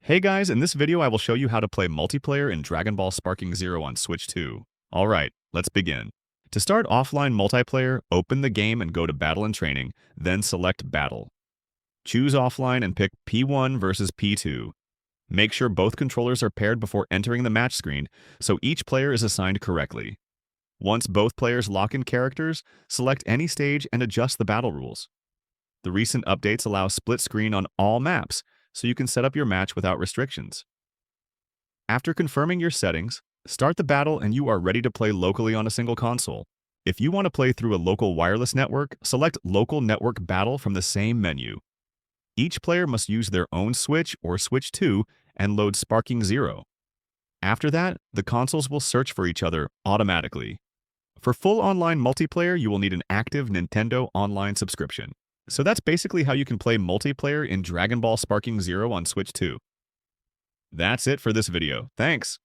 Hey guys, in this video I will show you how to play multiplayer in Dragon Ball Sparking Zero on Switch 2. Alright, let's begin. To start offline multiplayer, open the game and go to Battle and Training, then select Battle. Choose offline and pick P1 versus P2. Make sure both controllers are paired before entering the match screen, so each player is assigned correctly. Once both players lock in characters, select any stage and adjust the battle rules. The recent updates allow split screen on all maps, so you can set up your match without restrictions. After confirming your settings, start the battle and you are ready to play locally on a single console. If you want to play through a local wireless network, select Local Network Battle from the same menu. Each player must use their own Switch or Switch 2 and load Sparking Zero. After that, the consoles will search for each other automatically. For full online multiplayer, you will need an active Nintendo Online subscription. So that's basically how you can play multiplayer in Dragon Ball Sparking Zero on Switch 2. That's it for this video. Thanks!